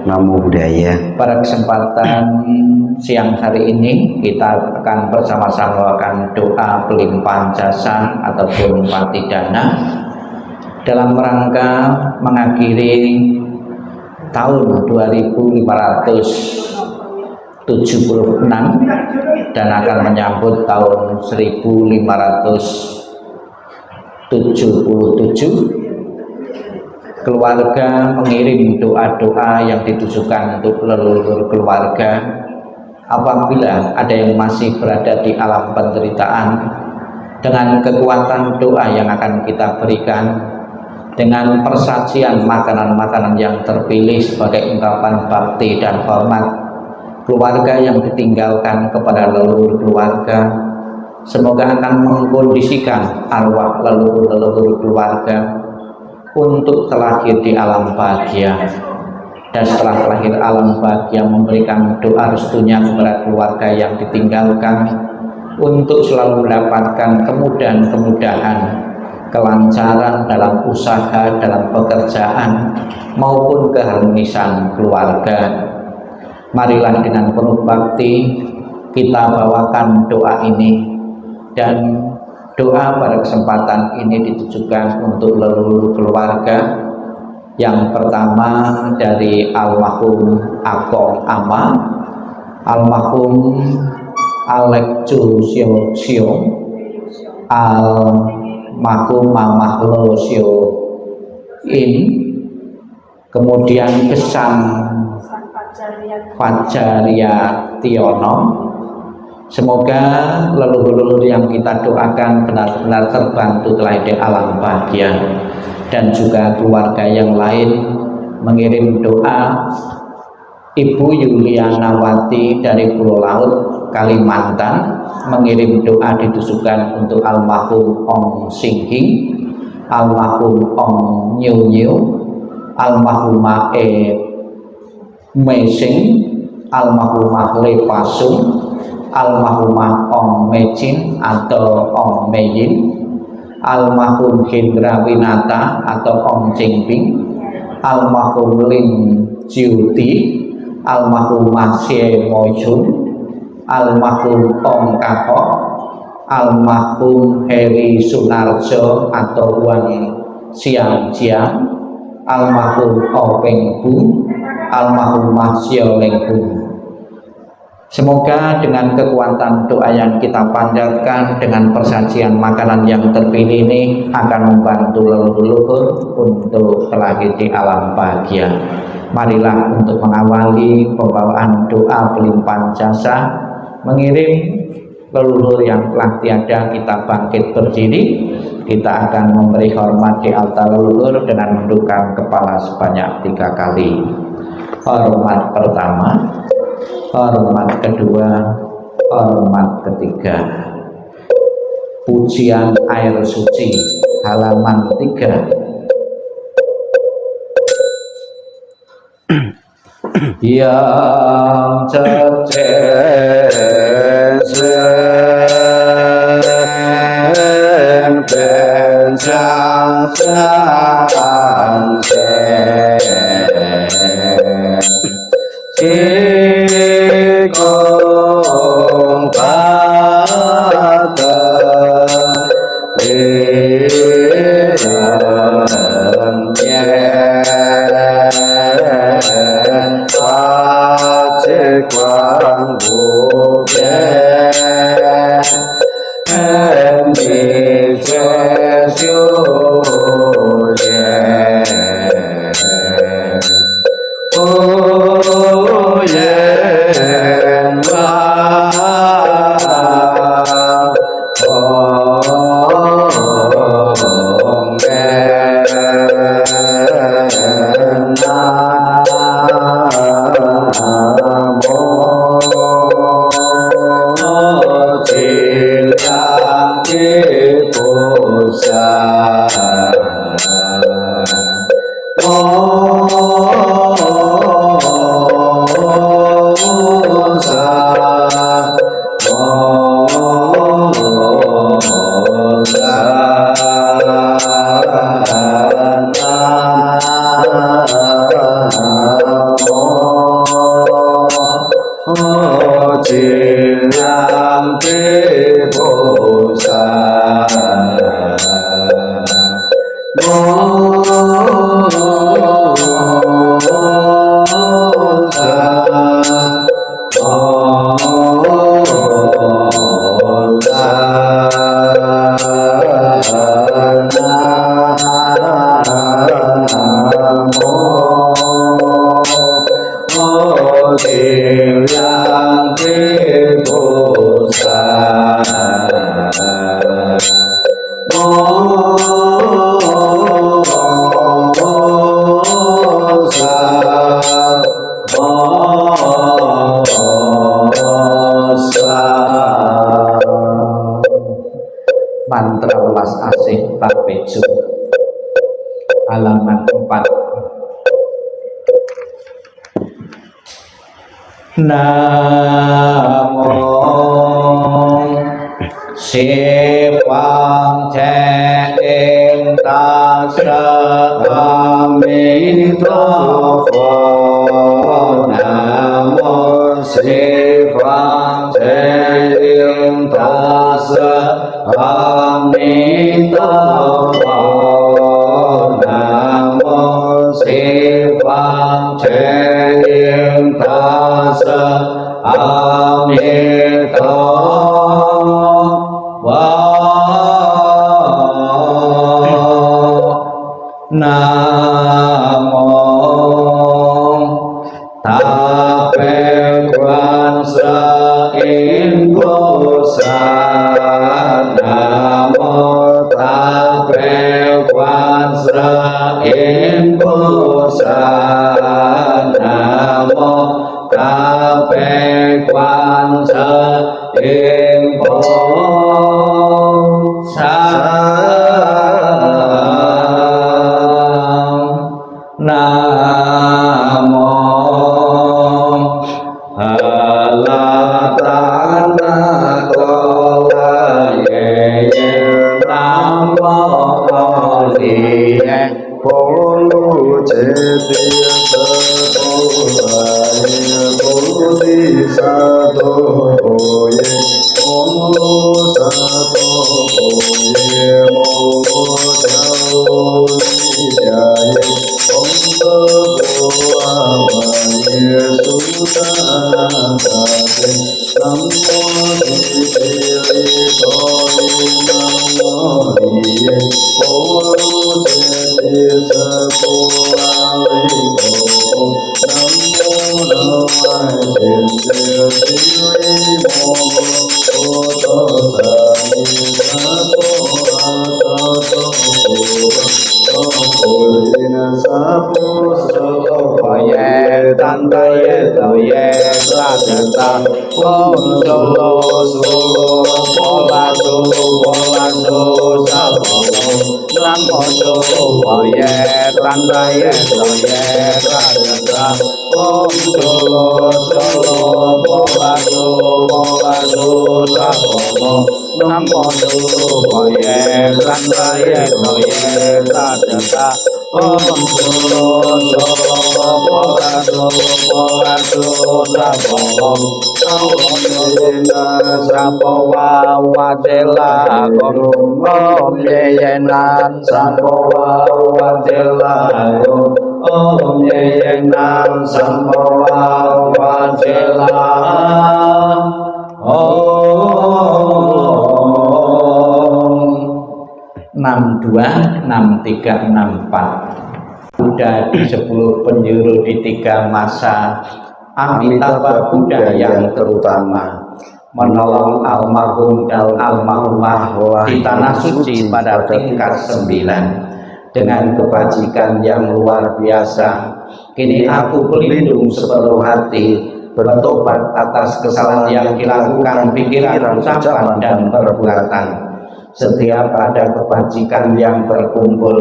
Namo Buddhaya. Pada kesempatan siang hari ini kita akan bersama-sama akan doa pelimpahan jasa ataupun patidana dalam rangka mengakhiri tahun 2576 dan akan menyambut tahun 1577. Keluarga mengirim doa-doa yang ditujukan untuk leluhur keluarga. Apabila ada yang masih berada di alam penderitaan, dengan kekuatan doa yang akan kita berikan, dengan persajian makanan-makanan yang terpilih sebagai ungkapan bakti dan hormat keluarga yang ditinggalkan kepada leluhur keluarga, semoga akan mengkondisikan arwah leluhur-leluhur keluarga untuk terlahir di alam bahagia, dan setelah terlahir alam bahagia memberikan doa restunya kepada keluarga yang ditinggalkan untuk selalu mendapatkan kemudahan-kemudahan, kelancaran dalam usaha, dalam pekerjaan maupun keharmonisan keluarga. Marilah dengan penuh bakti kita bawakan doa ini, dan doa pada kesempatan ini ditujukan untuk leluhur keluarga. Yang pertama dari almarhum Akong Ama, almarhum Alek Chu Sio Sio, almarhum Mamah Lo Sio In, kemudian Gesang Fajaria Tiono. Semoga leluhur-leluhur yang kita doakan benar-benar terbantu telah di alam bahagia, dan juga keluarga yang lain mengirim doa. Ibu Yulianawati dari Pulau Laut, Kalimantan mengirim doa ditujukan untuk almarhum Ong Singhing, almarhum Ong Nyu Nyu, almarhumah Mesing, almarhumah Le Pasung, almarhumah Ong Mecin atau Ong Meyin, almarhum Hendra Winata atau Ong Jingping, almarhum Lin Jiuti, almarhumah Xie Moyun, almarhum Ong Kako, almarhum Heri Sunarjo atau Wan Siang Jiang, almarhum Openg Bu, almarhumah Xiao Leng Bu. Semoga dengan kekuatan doa yang kita panjatkan, dengan persajian makanan yang terpilih ini akan membantu leluhur untuk terlahir di alam bahagia. Marilah untuk mengawali pembawaan doa pelimpahan jasa, mengirim leluhur yang telah tiada kita bangkit berdiri. Kita akan memberi hormat di altar leluhur dengan menundukkan kepala sebanyak 3 kali. Hormat pertama, hormat kedua, hormat ketiga. Pujian air suci halaman 3. Yang cecesen bencang Sikong bata liran wajik wang buken eni cesyuyen yen Oh Jilang Bosa mantra welas asih Tarbejo halaman 4. Namo Sivang Ceng Tassa Amitabha. Namo Sivang Ceng Tassa Amitabha. Namo Sivang Ceng Tassa Amitabha. Namo Tape Kuansa Inbosa. Namo Tape Kuansa Inbosa. Namo Tape Kuansa Inbosa. Namo Halatana Kola Yeye. Namo Liye Polu Cetiya Sadoye Bodhi Sadoye Momo Sadoye Momo Jaoye Om Tabo Amaye Sudanate. Namo Dipiri Doi Namo Diye Polu Cetiya Sadoye Namo Namai Cetiya Diri Momo Oto Sami Sato Asato Purina Sapo Sopaye Tantaye Taye Sadata Om Solo Solo Pola Solo Pola Solo Sapo Namo Sopaye Tantaye Taye Sadata Om Solo Solo Pola Solo Pola Solo Sapo Namo Sopaye Tantaye Taye Sadata Om Solo Solo Pola Solo Pola Solo Sapo Om Sapo Wawatela Om Yeyenan Sapo Wawatela Om Yeyenan Sapo Wawatela Om 62, 63, 64. Buddha di 10 penjuru di 3 masa. Amitabha Buddha yang terutama menolong almarhum dan almarhumah di tanah suci pada tingkat 9 dengan kebajikan yang luar biasa. Kini aku berlindung sepenuh hati bertobat atas kesalahan yang dilakukan pikiran, ucapan, dan perbuatan. Setiap ada kebajikan yang berkumpul,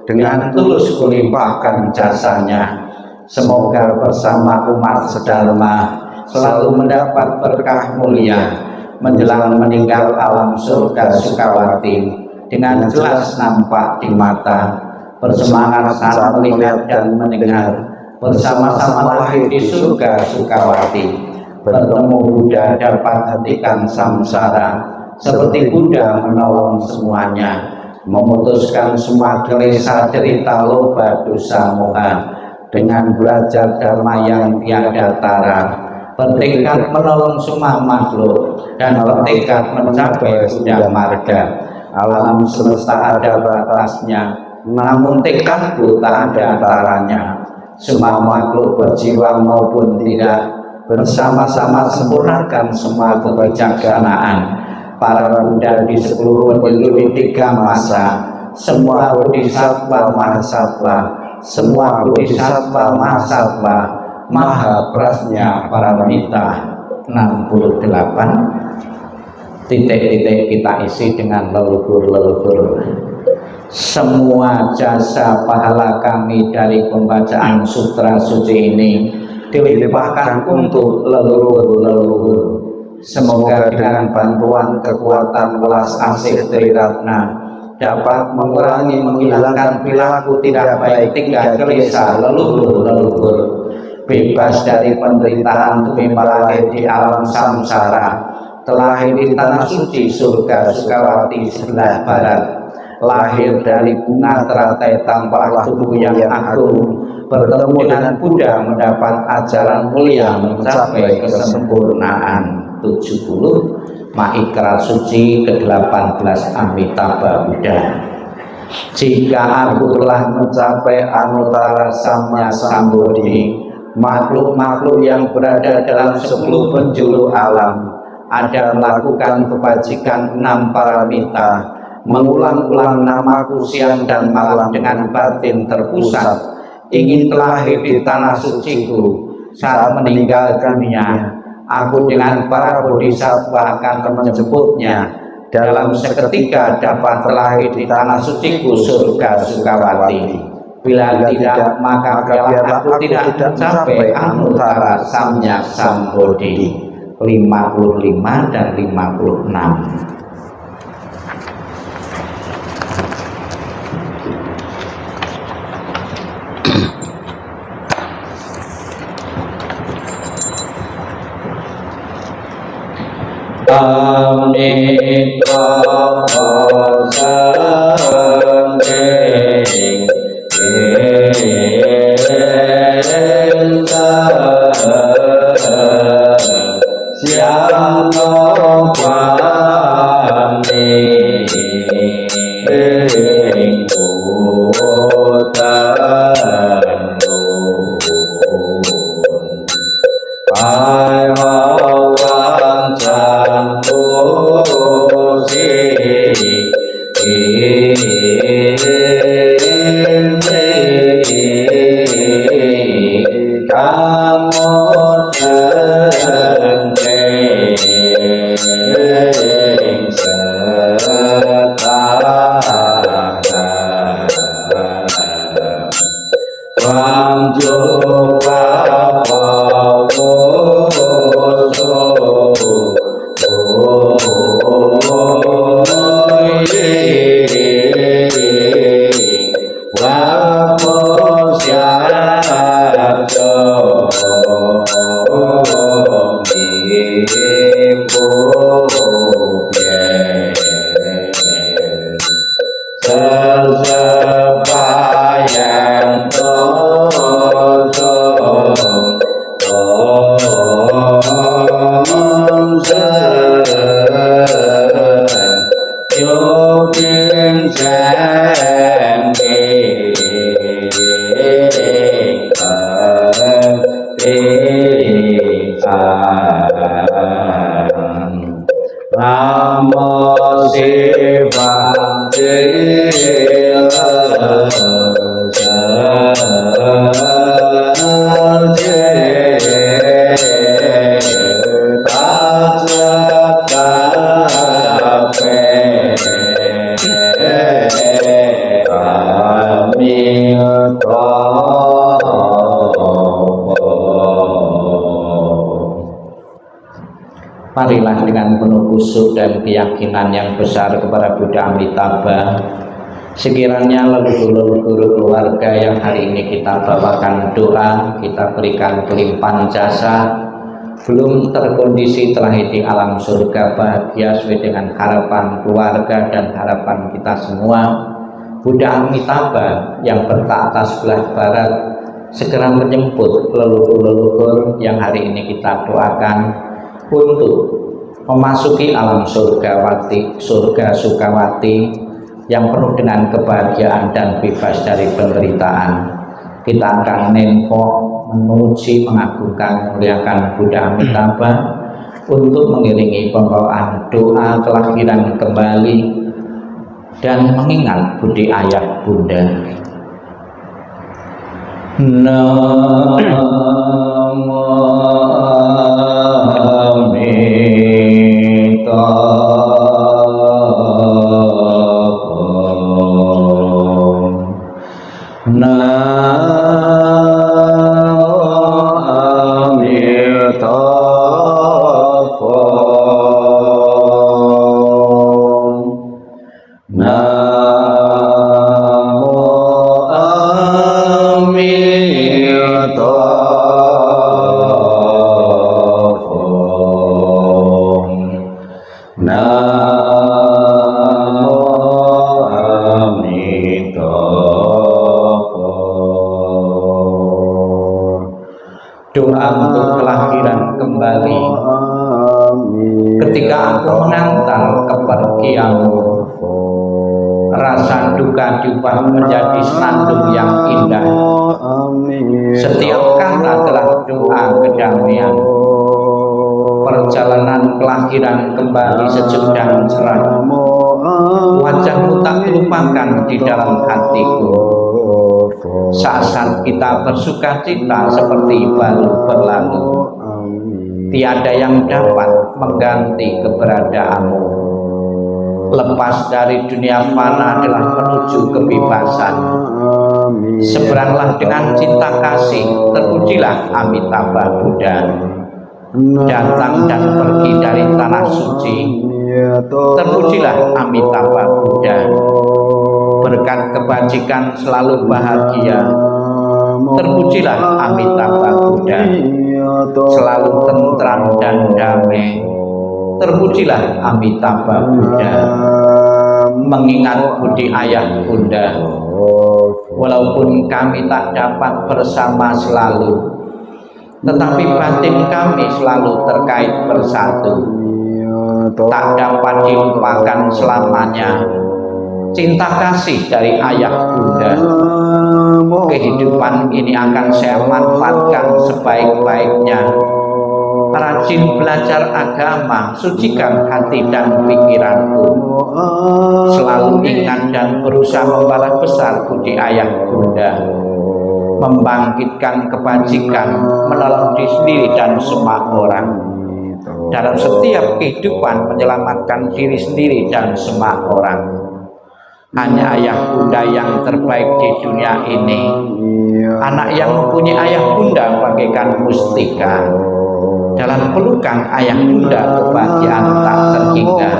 dengan tulus kulimpahkan jasanya. Semoga bersama umat sedharma selalu mendapat berkah mulia menjelang meninggal alam surga Sukawati dengan jelas nampak di mata. Bersemangat saat melihat dan mendengar, bersama-sama lahir di surga Sukawati. bertemu Buddha dapat hentikan samsara, seperti Buddha menolong semuanya, memutuskan semua kilesa cerita loba dosa moha, dengan belajar dharma yang tiada tara, bertekad menolong semua makhluk, dan bertekad mencapai Buddha marga. Alam semesta ada batasnya, namun tekadku tak ada taranya. Semua makhluk berjiwa maupun tidak, bersama-sama sempurnakan semua kebijaksanaan. Para Buddha di seluruh penjuru 3 masa, semua bodhisattva mahasatwa, semua bodhisattva mahasatwa, maha prasnya paramita. 68 titik-titik kita isi dengan leluhur-leluhur. Semua jasa pahala kami dari pembacaan sutra suci ini dilimpahkan untuk leluhur-leluhur. Semoga dengan bantuan kekuatan welas asih Triratna dapat mengurangi menghilangkan perilaku tidak baik 3 kilesa leluhur-leluhur, bebas dari penderitaan demi lahir di alam samsara, terlahir di tanah suci surga Sukawati sebelah barat, lahir dari bunga teratai tanpa tubuh yang agung, bertemu dengan Buddha mendapat ajaran mulia mencapai kesempurnaan. 70 Maikra Suci ke-18 Amitabha Buddha. Jika aku telah mencapai Anuttara Samya Sambodhi, makhluk-makhluk yang berada dalam 10 penjuru alam ada melakukan kebajikan 6 paramita, mengulang-ulang namaku siang dan malam dengan batin terpusat, ingin terlahir di tanah suciku. Saat meninggal dunia, aku dengan para bodhisattva akan menjemputnya. Dalam seketika dapat terlahir di tanah suciku surga Sukawati. Bila tidak, maka biarlah aku tidak mencapai Anuttara Samya Sambodhi. 55 dan 56. Marilah dengan penuh khusyuk dan keyakinan yang besar kepada Buddha Amitabha, sekiranya leluhur-leluhur keluarga yang hari ini kita bawakan doa, kita berikan kelimpahan jasa, belum terkondisi terlahir di alam surga bahagia sesuai dengan harapan keluarga dan harapan kita semua, Buddha Amitabha yang bertahta sebelah barat segera menjemput leluhur-leluhur yang hari ini kita doakan untuk memasuki alam surga Sukawati yang penuh dengan kebahagiaan dan bebas dari penderitaan. Kita akan nempok, memuji, mengagungkan, memuliakan Buddha Amitabha untuk mengiringi pembawaan doa kelahiran kembali dan mengingat budi ayah bunda. Namo doa untuk kelahiran kembali. Ketika aku mengantar kepergianmu, rasa duka diubah menjadi senandung yang indah. Setiap kata adalah doa kedamaian. Perjalanan kelahiran kembali sejuk dan cerah. Wajahmu tak terlupakan di dalam hatiku. Saat kita bersuka cita seperti baru berlalu, tiada yang dapat mengganti keberadaanmu. Lepas dari dunia fana adalah menuju kebebasan. Seberanglah dengan cinta kasih, terpujilah Amitabha Buddha. Datang dan pergi dari tanah suci, terpujilah Amitabha Buddha. Berkat kebajikan selalu bahagia, terpujilah Amitabha Buddha. Selalu tentram dan damai, terpujilah Amitabha Buddha. Mengingat budi ayah bunda, walaupun kami tak dapat bersama selalu, tetapi batin kami selalu terkait bersatu. Tak dapat dilupakan selamanya cinta kasih dari ayah bunda. Kehidupan ini akan saya manfaatkan sebaik-baiknya. Rajin belajar agama, sucikan hati dan pikiranku. Selalu ingat dan berusaha membalas besar budi ayah bunda. Membangkitkan kebajikan, menolong diri sendiri dan semua orang. Dalam setiap kehidupan menyelamatkan diri sendiri dan semua orang. Hanya ayah bunda yang terbaik di dunia ini. Anak yang mempunyai ayah bunda bagaikan mustika. Dalam pelukan ayah bunda kebahagiaan tak terhingga.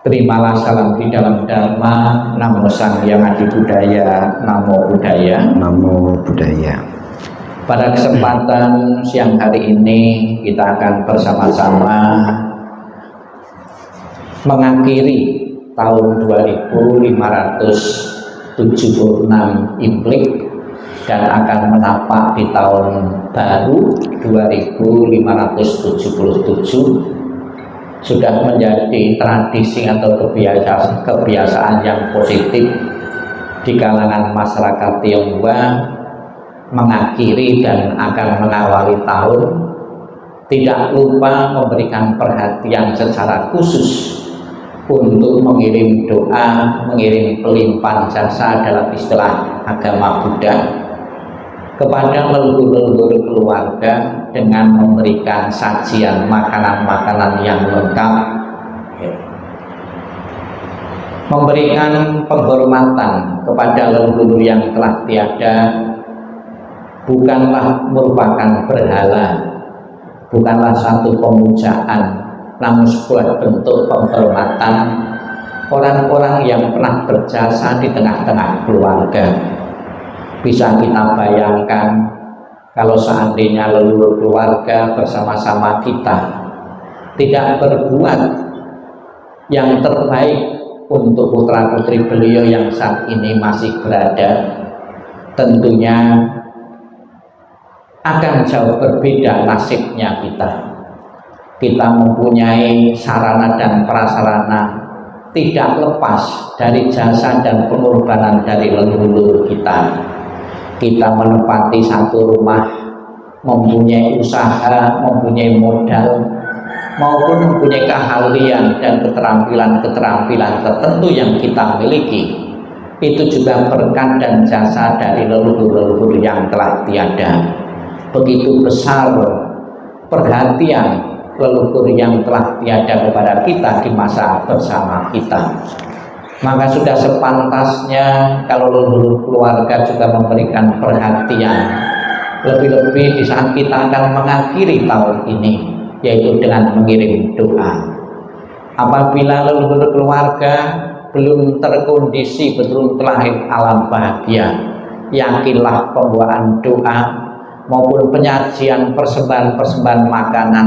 Terimalah salam di dalam Dharma. Namo Sang Hyang Adi Budaya. Namo Buddhaya. Namo Buddhaya. Pada kesempatan siang hari ini kita akan bersama-sama mengakhiri tahun 2576 Implik dan akan menapak di tahun baru 2577. Sudah menjadi tradisi atau kebiasaan yang positif di kalangan masyarakat Tionghoa mengakhiri dan akan mengawali tahun, tidak lupa memberikan perhatian secara khusus untuk mengirim doa, mengirim pelimpahan jasa dalam istilah agama Buddha kepada leluhur-leluhur keluarga dengan memberikan sajian makanan-makanan yang lengkap, memberikan penghormatan kepada leluhur yang telah tiada bukanlah merupakan berhala, bukanlah satu pemujaan, namun sebuah bentuk penghormatan orang-orang yang pernah berjasa di tengah-tengah keluarga. Bisa kita bayangkan kalau seandainya leluhur keluarga bersama-sama kita tidak berbuat yang terbaik untuk putra-putri beliau yang saat ini masih berada, tentunya akan jauh berbeda nasibnya kita. Kita mempunyai sarana dan prasarana tidak lepas dari jasa dan pengorbanan dari leluhur kita. Kita menempati satu rumah, mempunyai usaha, mempunyai modal, maupun mempunyai keahlian dan keterampilan-keterampilan tertentu yang kita miliki, itu juga berkat dan jasa dari leluhur-leluhur yang telah tiada. Begitu besar perhatian leluhur yang telah tiada kepada kita di masa bersama kita. Maka sudah sepantasnya kalau leluhur keluarga juga memberikan perhatian, lebih-lebih di saat kita akan mengakhiri tahun ini, yaitu dengan mengirim doa. Apabila leluhur keluarga belum terkondisi betul terlahir alam bahagia, yakinlah pembawaan doa maupun penyajian persembahan-persembahan makanan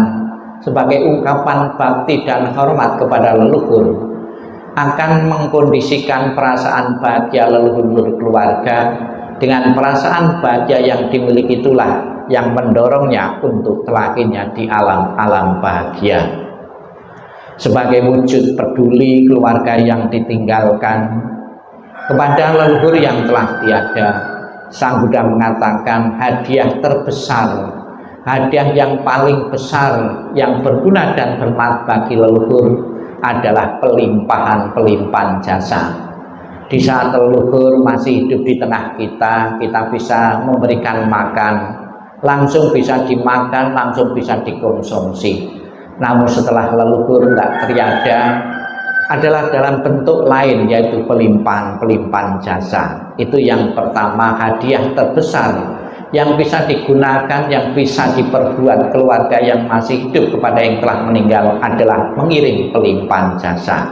sebagai ungkapan bakti dan hormat kepada leluhur akan mengkondisikan perasaan bahagia leluhur keluarga dengan perasaan bahagia yang dimiliki, itulah yang mendorongnya untuk telahirnya di alam-alam bahagia. Sebagai wujud peduli keluarga yang ditinggalkan kepada leluhur yang telah tiada, Sang Buddha mengatakan hadiah terbesar, hadiah yang paling besar yang berguna dan bermanfaat bagi leluhur adalah pelimpahan jasa. Di saat leluhur masih hidup di tengah kita, kita bisa memberikan makan, langsung bisa dimakan, langsung bisa dikonsumsi. Namun setelah leluhur tidak tiada, adalah dalam bentuk lain, yaitu pelimpahan jasa. Itu yang pertama, hadiah terbesar yang bisa digunakan, yang bisa diperbuat keluarga yang masih hidup kepada yang telah meninggal adalah mengirim pelimpahan jasa.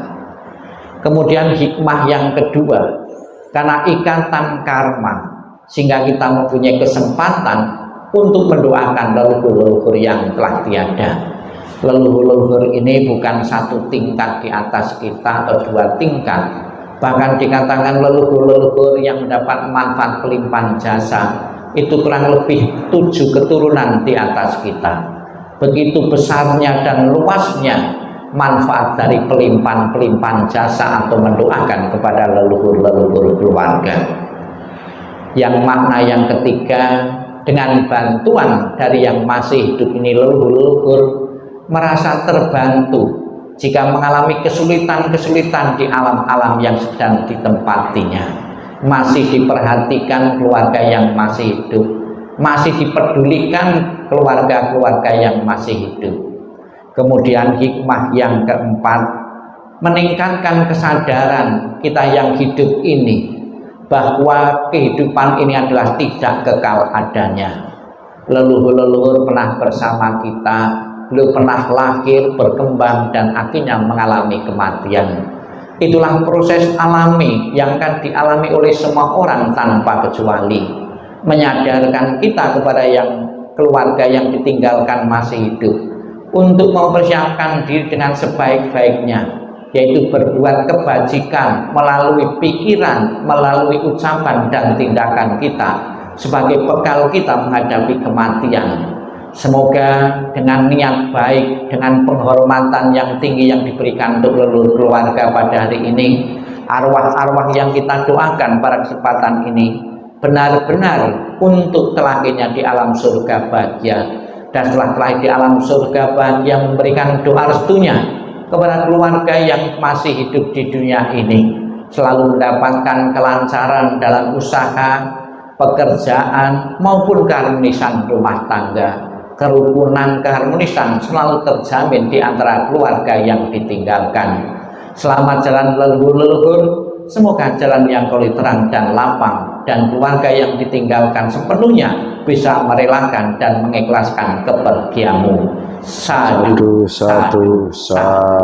Kemudian hikmah yang kedua, karena ikatan karma, sehingga kita mempunyai kesempatan untuk mendoakan leluhur-leluhur yang telah tiada. Leluhur-leluhur ini bukan satu tingkat di atas kita atau dua tingkat, bahkan dikatakan leluhur-leluhur yang mendapat manfaat pelimpahan jasa itu kurang lebih 7 keturunan di atas kita. Begitu besarnya dan luasnya manfaat dari pelimpahan jasa atau mendoakan kepada leluhur-leluhur keluarga. Yang makna yang ketiga, dengan bantuan dari yang masih hidup ini, leluhur-leluhur merasa terbantu jika mengalami kesulitan-kesulitan di alam-alam yang sedang ditempatinya. Masih diperhatikan keluarga yang masih hidup, masih dipedulikan keluarga-keluarga yang masih hidup. Kemudian hikmah yang keempat, meningkatkan kesadaran kita yang hidup ini bahwa kehidupan ini adalah tidak kekal adanya. Leluhur-leluhur pernah bersama kita, beliau pernah lahir, berkembang, dan akhirnya mengalami kematian. Itulah proses alami yang akan dialami oleh semua orang tanpa kecuali. Menyadarkan kita kepada yang keluarga yang ditinggalkan masih hidup untuk mempersiapkan diri dengan sebaik-baiknya, yaitu berbuat kebajikan melalui pikiran, melalui ucapan dan tindakan kita sebagai bekal kita menghadapi kematian. Semoga dengan niat baik, dengan penghormatan yang tinggi yang diberikan untuk leluhur keluarga pada hari ini, arwah-arwah yang kita doakan pada kesempatan ini benar-benar untuk telahirnya di alam surga bahagia, dan setelah terlahir di alam surga bahagia memberikan doa restunya kepada keluarga yang masih hidup di dunia ini, selalu mendapatkan kelancaran dalam usaha, pekerjaan maupun keharmonisan rumah tangga. kerukunan, keharmonisan selalu terjamin di antara keluarga yang ditinggalkan. Selamat jalan leluhur-leluhur, semoga jalan yang kau terang dan lapang, dan keluarga yang ditinggalkan sepenuhnya bisa merelakan dan mengikhlaskan kepergianmu. Sadu, sadu, sadu.